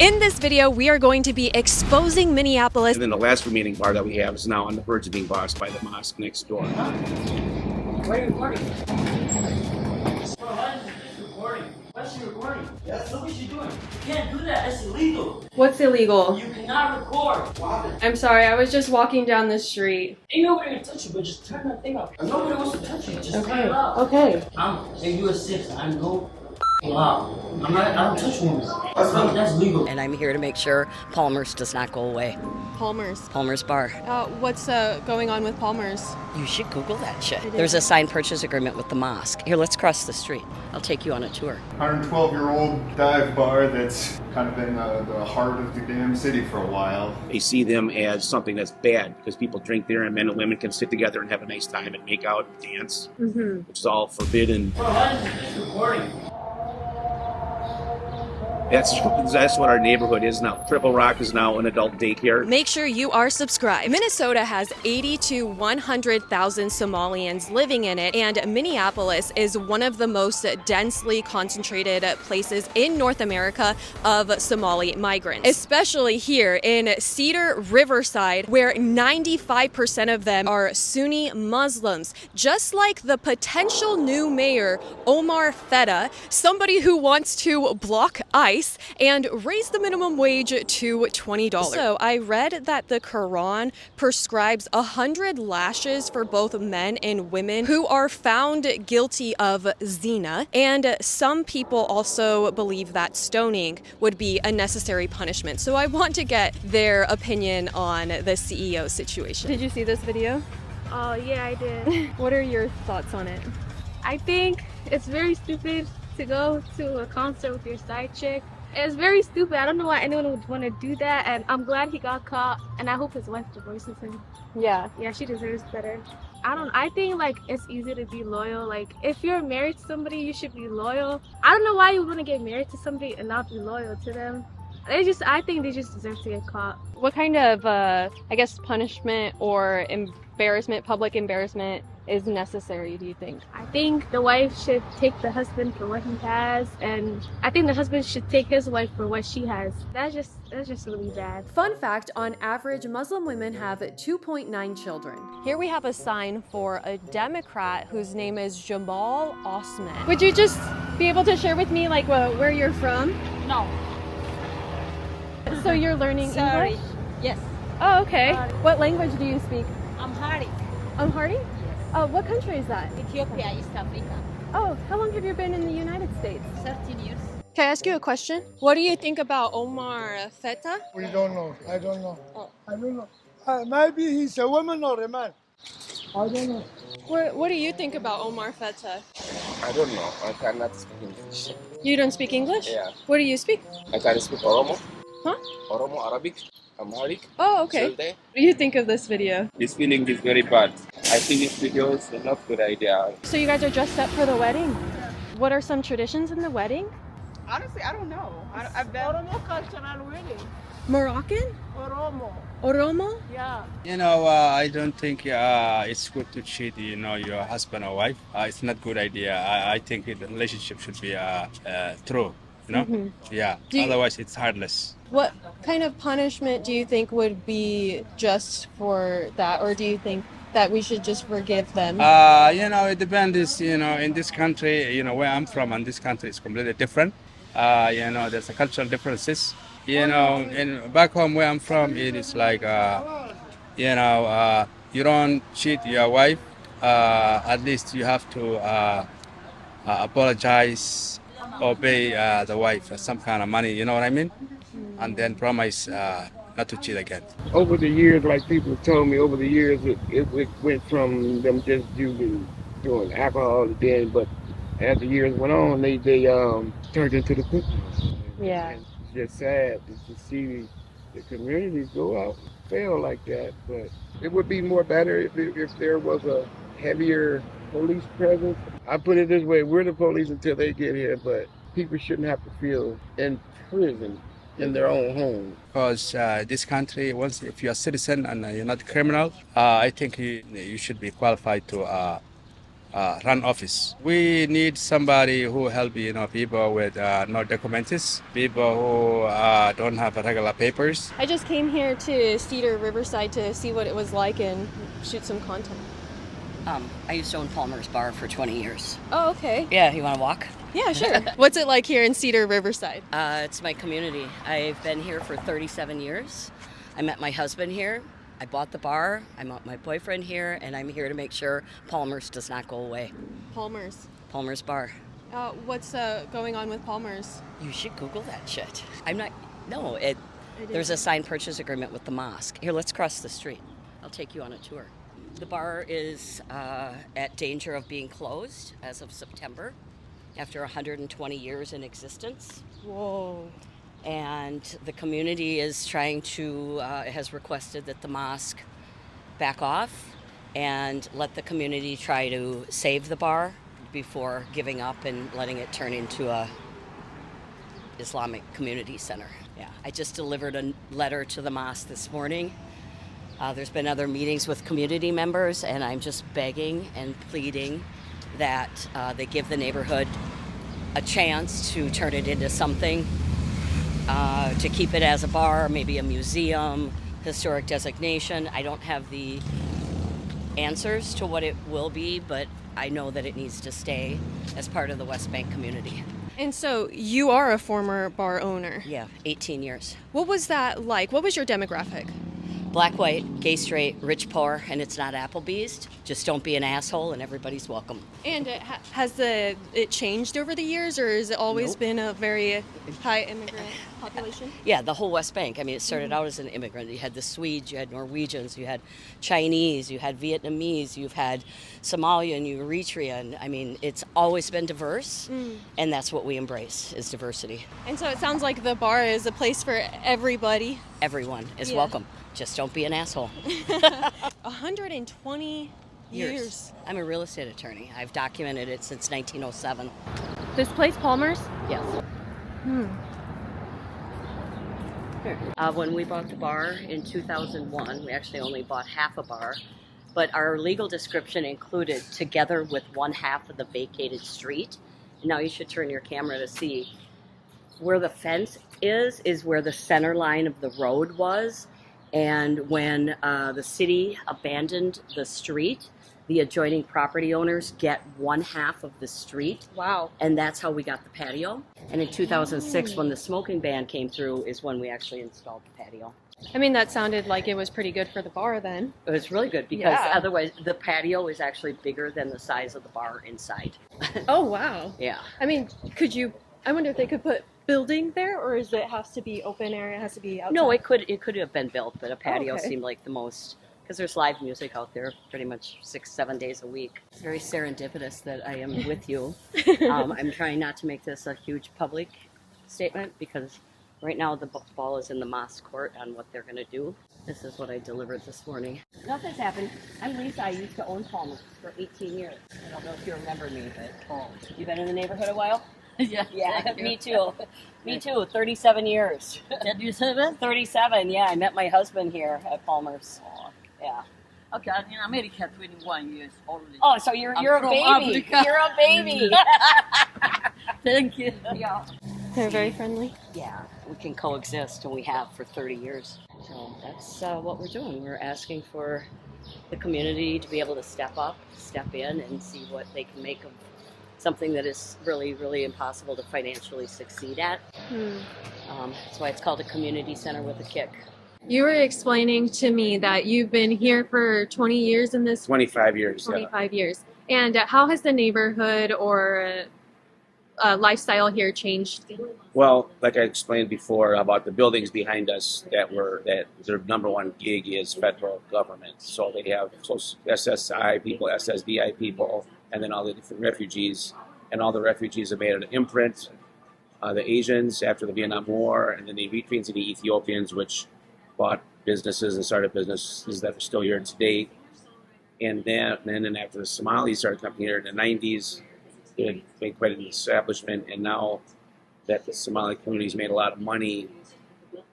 In this video, we are going to be exposing Minneapolis. And then the last remaining bar that we have is now on the verge of being bossed by the mosque next door. Why are you recording? Why is this recording? Why is she recording? Yes. Look what she's doing. You can't do that. That's illegal. What's illegal? You cannot record. Wow. I'm sorry, I was just walking down the street. Ain't nobody gonna touch you, but just turn that thing up. Nobody wants to touch you. Just turn it up. Okay. I'm in US 6. I'm no wow. I don't touch women. That's legal. And I'm here to make sure Palmer's does not go away. Palmer's Bar. What's going on with Palmer's? You should Google that shit. There's a signed purchase agreement with the mosque. Here, let's cross the street. I'll take you on a tour. 112-year-old dive bar that's kind of in the heart of the damn city for a while. They see them as something that's bad because people drink there and men and women can sit together and have a nice time and make out and dance, which is all forbidden. Why is this recording? That's what our neighborhood is now. Triple Rock is now an adult daycare. Make sure you are subscribed. Minnesota has 80 to 100,000 Somalians living in it, and Minneapolis is one of the most densely concentrated places in North America of Somali migrants, especially here in Cedar, Riverside, where 95% of them are Sunni Muslims. Just like the potential new mayor, Omar Feta, somebody who wants to block ICE and raise the minimum wage to $20. So I read that the Quran prescribes 100 lashes for both men and women who are found guilty of zina, and some people also believe that stoning would be a necessary punishment. So I want to get their opinion on the CEO situation. Did you see this video? Oh, yeah, I did. What are your thoughts on it? I think it's very stupid to go to a concert with your side chick. It's very stupid. I don't know why anyone would want to do that, and I'm glad he got caught, and I hope his wife divorces him. Yeah. Yeah, she deserves better. I think, like, it's easy to be loyal. Like, if you're married to somebody, you should be loyal. I don't know why you want to get married to somebody and not be loyal to them. I think they just deserve to get caught. What kind of, punishment or embarrassment, public embarrassment, is necessary, do you think? I think the wife should take the husband for what he has, and I think the husband should take his wife for what she has. That's just really bad. Fun fact, on average, Muslim women have 2.9 children. Here we have a sign for a Democrat whose name is Jamal Osman. Would you just be able to share with me, like, where you're from? No. So you're learning Sorry. English? Yes. Oh, okay. What language do you speak? Amharic. Amharic? Oh, what country is that? Ethiopia, East Africa. Oh, how long have you been in the United States? 13 years. Can I ask you a question? What do you think about Omar Feta? We don't know. I don't know. Oh. I don't know. Maybe he's a woman or a man. I don't know. What do you think about Omar Feta? I don't know. I cannot speak English. You don't speak English? Yeah. What do you speak? I can speak Oromo. Huh? Oromo, Arabic, Amharic. Oh, okay. Silde. What do you think of this video? This feeling is very bad. I think this video is not good idea. So you guys are dressed up for the wedding? What are some traditions in the wedding? Honestly, I don't know. I've been... Oromo cultural wedding. Moroccan? Oromo. Oromo? Yeah. I don't think it's good to cheat, your husband or wife. It's not good idea. I think the relationship should be true, Yeah, otherwise it's heartless. What kind of punishment do you think would be just for that? Or do you think that we should just forgive them? It depends, in this country, where I'm from, and this country is completely different. There's a cultural differences. And back home where I'm from, it is like, you don't cheat your wife. At least you have to apologize or pay the wife some kind of money, you know what I mean? And then promise not to cheat again. Over the years, like people told me, over the years, it went from them just doing alcohol to then, but as the years went on, they turned into the cookies. Yeah. And it's just sad to see the community go out and fail like that, but it would be more better if there was a heavier police presence. I put it this way, we're the police until they get here, but people shouldn't have to feel in prison in their own home. Because this country, if you're a citizen and you're not a criminal, I think you should be qualified to run office. We need somebody who help people with no documents, people who don't have regular papers. I just came here to Cedar, Riverside to see what it was like and shoot some content. I used to own Palmer's Bar for 20 years. Oh, okay. Yeah, you want to walk? Yeah, sure. What's it like here in Cedar, Riverside? It's my community. I've been here for 37 years. I met my husband here. I bought the bar. I met my boyfriend here, and I'm here to make sure Palmer's does not go away. Palmer's Bar. What's going on with Palmer's? You should Google that shit. There's a signed purchase agreement with the mosque. Here, let's cross the street. I'll take you on a tour. The bar is at danger of being closed as of September after 120 years in existence. Whoa. And the community is has requested that the mosque back off and let the community try to save the bar before giving up and letting it turn into a Islamic community center. Yeah, I just delivered a letter to the mosque this morning. There's been other meetings with community members, and I'm just begging and pleading that they give the neighborhood a chance to turn it into something, to keep it as a bar, maybe a museum, historic designation. I don't have the answers to what it will be, but I know that it needs to stay as part of the West Bank community. And so you are a former bar owner. Yeah, 18 years. What was that like? What was your demographic? Black, white, gay, straight, rich, poor, and it's not Applebee's. Just don't be an asshole and everybody's welcome. And has it changed over the years, or has it always been a very high immigrant population? Yeah, the whole West Bank. I mean, it started out as an immigrant. You had the Swedes, you had Norwegians, you had Chinese, you had Vietnamese, you've had Somalian, Eritrean. I mean, it's always been diverse, and that's what we embrace, is diversity. And so it sounds like the bar is a place for everybody. Everyone is welcome. Just don't be an asshole. 120 years. I'm a real estate attorney. I've documented it since 1907. This place, Palmer's? Yes. When we bought the bar in 2001, we actually only bought half a bar, but our legal description included together with one half of the vacated street. Now you should turn your camera to see where the fence is where the center line of the road was. And when the city abandoned the street, the adjoining property owners get one half of the street. Wow. And that's how we got the patio. And in 2006, when the smoking ban came through, is when we actually installed the patio. I mean, that sounded like it was pretty good for the bar then. It was really good because otherwise the patio is actually bigger than the size of the bar inside. Oh, wow. Yeah. I mean, I wonder if they could put building there, or is it has to be open area, it has to be outside? No, it could have been built, but a patio seemed like the most, because there's live music out there pretty much 6-7 days a week. It's very serendipitous that I am with you. I'm trying not to make this a huge public statement because right now the ball is in the mosque court on what they're going to do. This is what I delivered this morning. Nothing's happened. I'm Lisa. I used to own Palmer's for 18 years. I don't know if you remember me, but you been in the neighborhood a while? Yeah, me too. Me too. 37 years. 37, yeah. I met my husband here at Palmer's. Yeah. Okay, I'm in America 21 years already. Oh, so you're a baby. Africa. You're a baby. Thank you. Yeah. They're very friendly. Yeah, we can coexist, and we have for 30 years. So that's what we're doing. We're asking for the community to be able to step up, step in, and see what they can make of something that is really, really impossible to financially succeed at. That's why it's called a community center with a kick. You were explaining to me that you've been here for 20 years in this... 25 years. 25 years. And how has the neighborhood or lifestyle here changed? Well, like I explained before about the buildings behind us that their number one gig is federal government. So they have SSI people, SSDI people, and then all the different refugees. And all the refugees have made an imprint. The Asians after the Vietnam War, and then the Eritreans and the Ethiopians, which bought businesses and started businesses that are still here today. And then after the Somalis started coming here in the 90s, they made quite an establishment. And now that the Somali community's made a lot of money,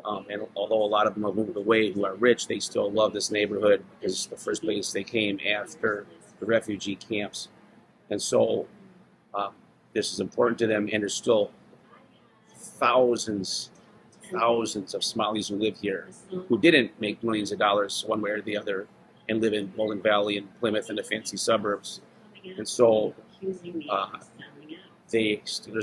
and although a lot of them have moved away who are rich, they still love this neighborhood because it's the first place they came after the refugee camps. And so this is important to them, and there's still thousands of Somalis who live here who didn't make millions of dollars one way or the other and live in Mullen Valley and Plymouth and the fancy suburbs. And so there's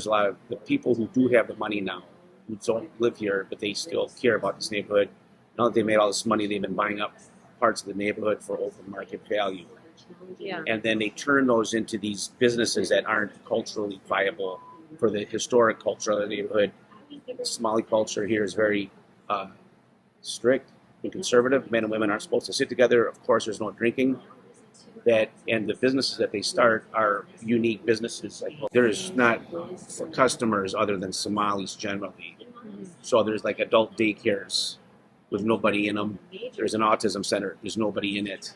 a lot of the people who do have the money now who don't live here, but they still care about this neighborhood. Now that they made all this money, they've been buying up parts of the neighborhood for open market value. Yeah. And then they turn those into these businesses that aren't culturally viable for the historic culture of the neighborhood. The Somali culture here is very strict and conservative. Men and women aren't supposed to sit together. Of course, there's no drinking. And the businesses that they start are unique businesses. Like, there's not for customers other than Somalis generally. So there's like adult daycares with nobody in them. There's an autism center. There's nobody in it.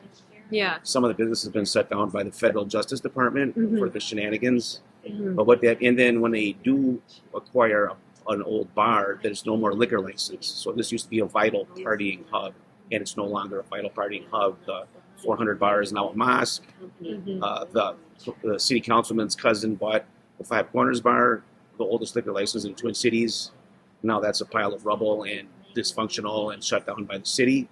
Yeah. Some of the businesses have been shut down by the federal Justice Department for the shenanigans. But and then when they do acquire an old bar, there's no more liquor license. So this used to be a vital partying hub, and it's no longer a vital partying hub. The 400 bar is now a mosque. The city councilman's cousin bought the Five Corners bar, the oldest liquor license in the Twin Cities. Now that's a pile of rubble and dysfunctional and shut down by the city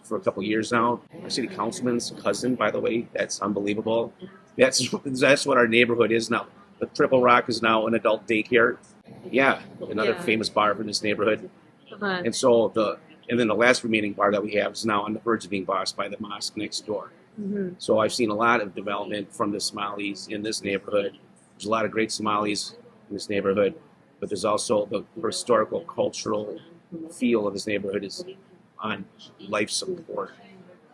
for a couple years now. Our city councilman's cousin, by the way, that's unbelievable. That's what our neighborhood is now. The Triple Rock is now an adult daycare. Yeah, another famous bar from this neighborhood. And so and then the last remaining bar that we have is now on the verge of being bossed by the mosque next door. So I've seen a lot of development from the Somalis in this neighborhood. There's a lot of great Somalis in this neighborhood, but there's also the historical, cultural feel of this neighborhood is on life support.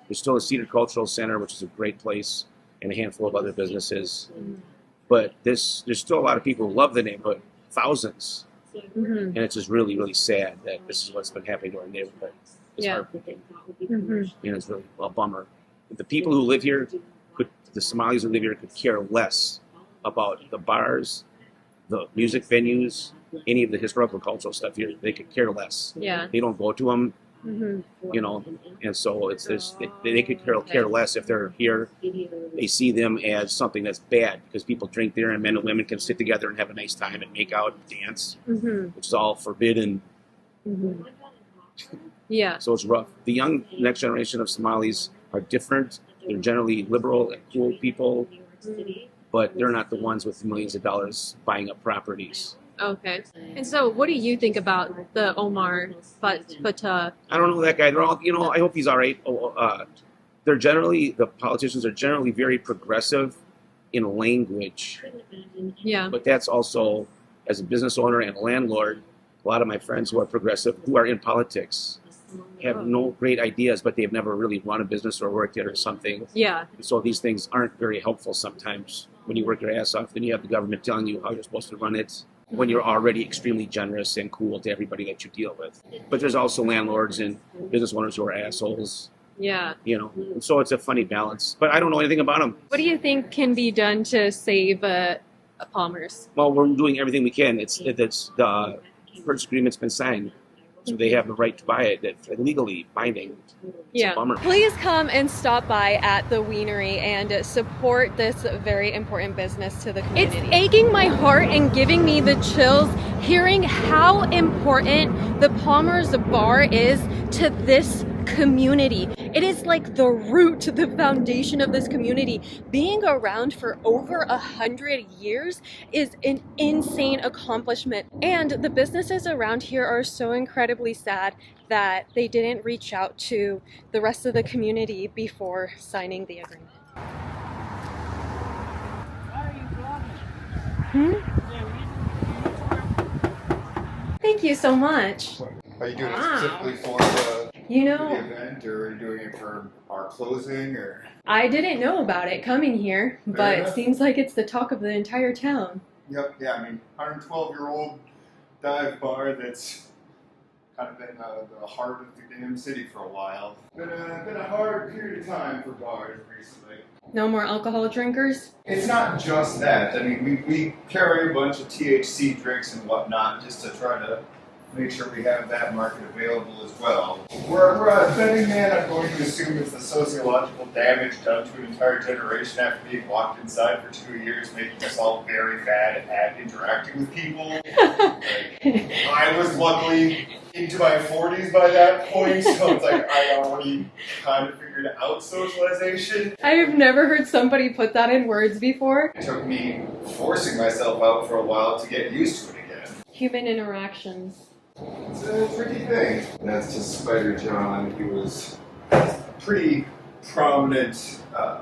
There's still a Cedar Cultural Center, which is a great place, and a handful of other businesses. But there's still a lot of people who love the neighborhood, thousands. And it's just really, really sad that this is what's been happening to our neighborhood. It's heartbreaking. And it's really a bummer. The people who live here, the Somalis who live here, could care less about the bars, the music venues, any of the historical cultural stuff here. They could care less. Yeah. They don't go to them. You know, and so it's this. They could care less if they're here. They see them as something that's bad because people drink there, and men and women can sit together and have a nice time and make out and dance, which is all forbidden. Yeah. So it's rough. The young next generation of Somalis are different. They're generally liberal and cool people, but they're not the ones with millions of dollars buying up properties. Okay. And so what do you think about the Omar Fatah? I don't know that guy. They're all, I hope he's all right. The politicians are generally very progressive in language. Yeah. But that's also, as a business owner and a landlord, a lot of my friends who are progressive, who are in politics, have no great ideas, but they've never really run a business or worked it or something. Yeah. So these things aren't very helpful sometimes. When you work your ass off, then you have the government telling you how you're supposed to run it, when you're already extremely generous and cool to everybody that you deal with. But there's also landlords and business owners who are assholes. Yeah. And so it's a funny balance. But I don't know anything about them. What do you think can be done to save Palmer's? Well, we're doing everything we can. It's the purchase agreement's been signed, so they have the right to buy it. It's legally binding. It's a bummer. Please come and stop by at the Wienery and support this very important business to the community. It's aching my heart and giving me the chills hearing how important the Palmer's Bar is to this community. It is like the root, the foundation of this community. Being around for over 100 years is an insane accomplishment. And the businesses around here are so incredibly sad that they didn't reach out to the rest of the community before signing the agreement. Thank you so much. Are you doing it specifically for the event, or are you doing it for our closing? Or I didn't know about it coming here, but it seems like it's the talk of the entire town. Yep, yeah, I mean, 112-year-old dive bar that's kind of been the heart of the damn city for a while. Been a hard period of time for bars recently. No more alcohol drinkers? It's not just that. I mean, we carry a bunch of THC drinks and whatnot just to try to make sure we have that market available as well. We're a betting man. I'm going to assume it's the sociological damage done to an entire generation after being locked inside for 2 years, making us all very bad at interacting with people. I was luckily into my 40s by that point, so it's like I already kind of figured out socialization. I have never heard somebody put that in words before. It took me forcing myself out for a while to get used to it again. Human interactions. It's a tricky thing. That's just Spider John. He was a pretty prominent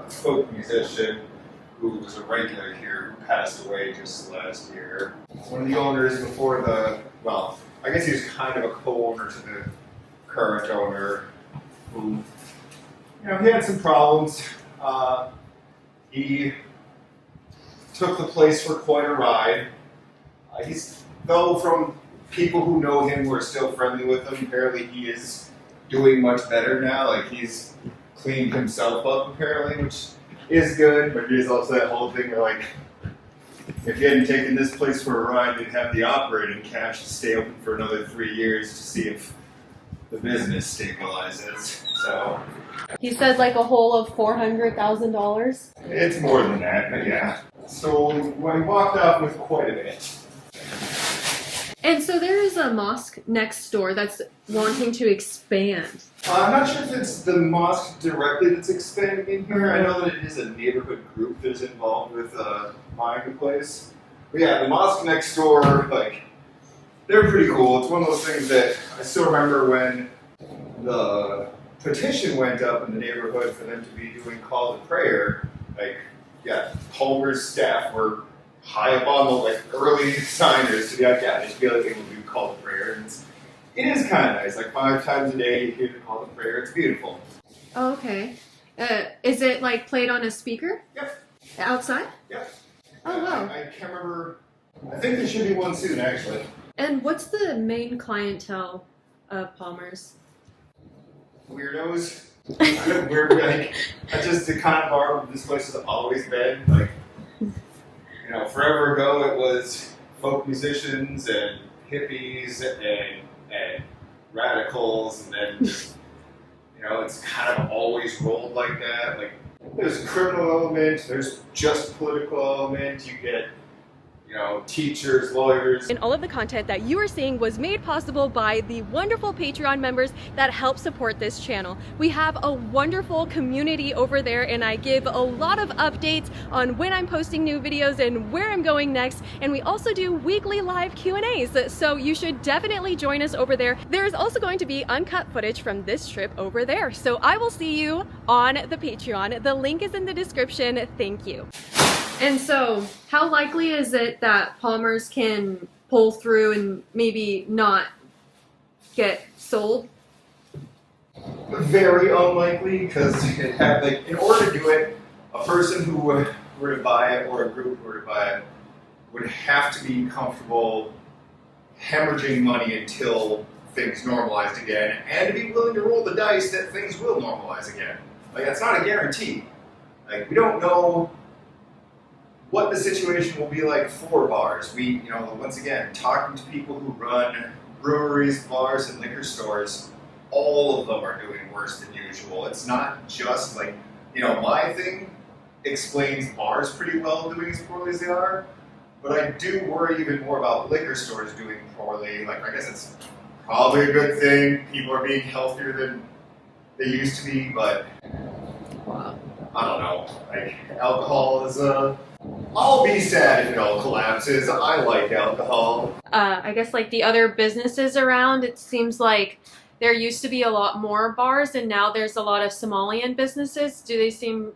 folk musician who was a regular here, who passed away just last year. One of the owners before well, I guess he was kind of a co-owner to the current owner who, he had some problems. He took the place for quite a ride. Though from people who know him who are still friendly with him, apparently he is doing much better now. Like, he's cleaned himself up, apparently, which is good, but there's also that whole thing where, like, if you hadn't taken this place for a ride, you'd have the operating cash to stay open for another 3 years to see if the business stabilizes. So He said like a whole of $400,000. it's more than that, but yeah. So we walked off with quite a bit. And so there is a mosque next door that's wanting to expand. I'm not sure if it's the mosque directly that's expanding in here. I know that it is a neighborhood group that is involved with buying the place. But yeah, the mosque next door, like, they're pretty cool. It's one of those things that I still remember when the petition went up in the neighborhood for them to be doing call to prayer. Like, yeah, Palmer's staff were high up on the early signers to be like, yeah, they should be able to do call to prayer. And it is kind of nice. Like 5 times a day you hear the call to prayer. It's beautiful. Oh, okay. Is it like played on a speaker? Yep. Outside? Yep. Oh, wow. I can't remember. I think there should be one soon, actually. And what's the main clientele of Palmer's? Weirdos. Weird, like, that's just the kind of bar this place has always been. Like, forever ago it was folk musicians and hippies and radicals, and then just, it's kind of always rolled like that. Like, there's a criminal element, there's just political element, you get, teachers, lawyers. And all of the content that you are seeing was made possible by the wonderful Patreon members that help support this channel. We have a wonderful community over there, and I give a lot of updates on when I'm posting new videos and where I'm going next. And we also do weekly live Q&As, so you should definitely join us over there. There's also going to be uncut footage from this trip over there. So I will see you on the Patreon. The link is in the description. Thank you. And so, how likely is it that Palmer's can pull through and maybe not get sold? Very unlikely, because in order to do it, a person who were to buy it or a group who were to buy it would have to be comfortable hemorrhaging money until things normalized again, and to be willing to roll the dice that things will normalize again. Like, that's not a guarantee. Like, we don't know what the situation will be like for bars. We, once again, talking to people who run breweries, bars, and liquor stores, all of them are doing worse than usual. It's not just like, my thing explains bars pretty well doing as poorly as they are, but I do worry even more about liquor stores doing poorly. Like, I guess it's probably a good thing. People are being healthier than they used to be, but I don't know. Like, alcohol is I'll be sad if it all collapses. I like alcohol. I guess like the other businesses around, it seems like there used to be a lot more bars and now there's a lot of Somalian businesses. Do they seem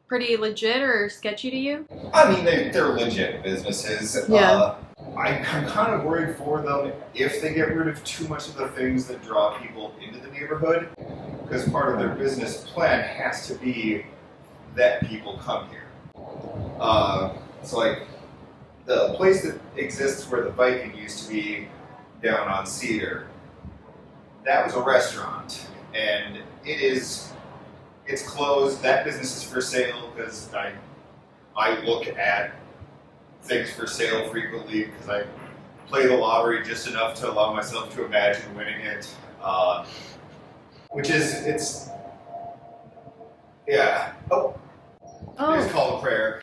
pretty legit or sketchy to you? I mean, they're legit businesses. Yeah. I'm kind of worried for them if they get rid of too much of the things that draw people into the neighborhood, because part of their business plan has to be that people come here. So like the place that exists where the Viking used to be down on Cedar, that was a restaurant, and it's closed. That business is for sale because I look at things for sale frequently because I play the lottery just enough to allow myself to imagine winning it. Which is, it's, yeah. Oh. It's called a prayer.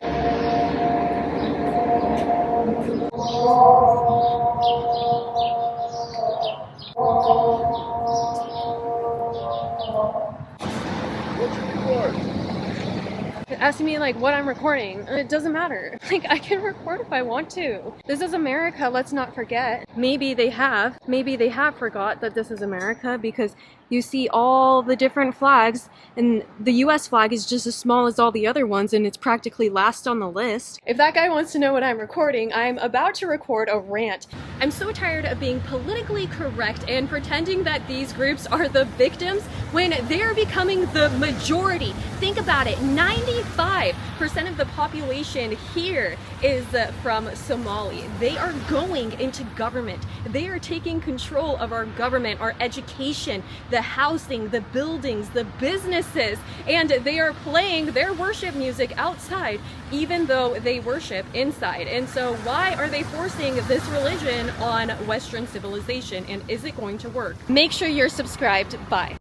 Asking me like what I'm recording. It doesn't matter. Like I can record if I want to. This is America, let's not forget. Maybe they have forgot that this is America because you see all the different flags and the US flag is just as small as all the other ones and it's practically last on the list. If that guy wants to know what I'm recording, I'm about to record a rant. I'm so tired of being politically correct and pretending that these groups are the victims when they're becoming the majority. Think about it, 95% of the population here is from Somali. They are going into government. They are taking control of our government, our education, the housing, the buildings, the businesses, and they are playing their worship music outside even though they worship inside. And so why are they forcing this religion on Western civilization, and is it going to work? Make sure you're subscribed. Bye.